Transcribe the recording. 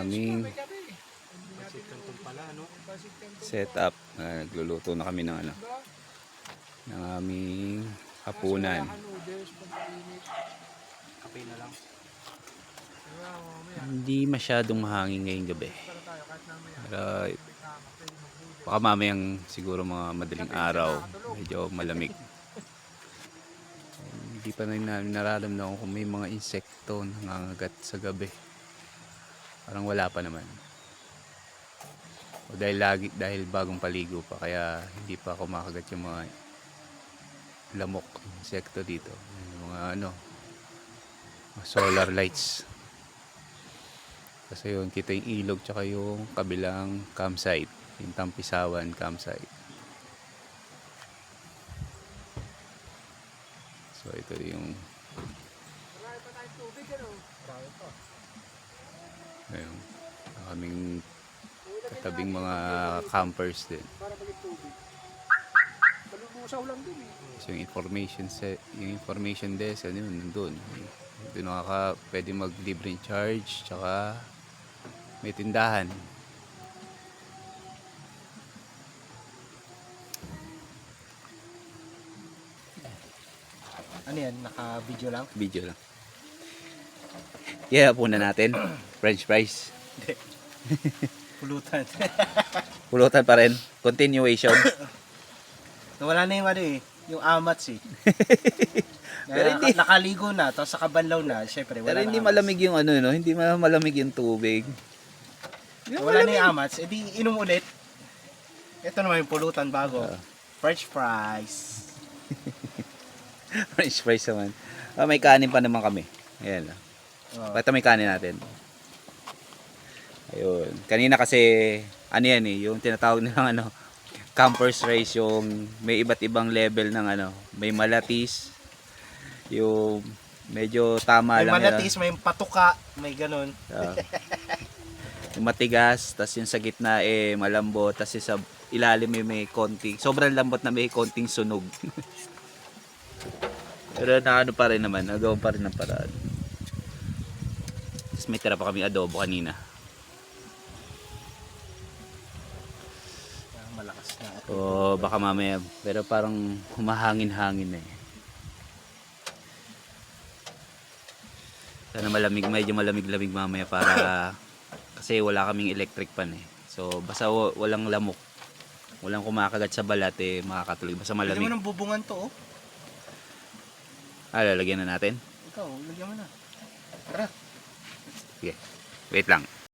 aming setup. Nagluluto na kami ng ano, ng aming hapunan. Kape na lang. Hindi masyadong mahangin ngayong gabi. Pero baka mamayang siguro mga madaling araw, medyo malamig. Hindi pa rin nararamdaman kung may mga insekto nangangagat sa gabi. Parang wala pa naman. O dahil bagong paligo pa, kaya hindi pa kumakagat yung mga lamok, insekto dito. Yung mga ano, solar lights. Kasi yun, kita yung ilog tsaka yung kabilang campsite, yung Tampisawan campsite. So ito yung ayun, kaming katabing mga campers din. So yung information desk, ano yun, nandun. Doon pwede mag-libre charge, tsaka may tindahan. Ano yan? Naka-video lang? Video lang. Yeah, puna natin. French fries. Pulutan. Pulutan pa rin. Continuation. Nawala na yung ano eh. Yung amats eh. Pero hindi. Nakaligo na, tapos nakabanlaw na. Siyempre, wala Pero hindi na malamig yung ano, no? Hindi malamig yung tubig. wala na yung amats. E di inom ulit. Ito naman yung pulutan bago. French fries. French fries naman. May kanin pa naman kami. Ayan. Basta may kanin natin. Ayun. Kanina kasi, ano yan eh, yung tinatawag nilang ano, campers rice, yung may iba't ibang level ng ano, may malatis, yung medyo tama May lang. malatis, may patuka, may ganun. Yung matigas, tas yung sa gitna eh malambot, tas yung sa ilalim may konting, sobrang lambot na may konting sunog. Pero ano pa rin naman, nagawa pa rin ng paraan. Tas may tira pa kami adobo kanina. Malakas na. O baka mamaya, pero parang humahangin-hangin eh. Sana malamig, medyo malamig-lamig mamaya para kasi wala kaming electric pan eh. So basta walang lamok, walang kumakagat sa balat eh, makakatulog. Basta Lagyan malamig. mo ng bubungan to oh. Lalagyan na natin. Ikaw, lagyan mo na. Tara. Sige, wait lang.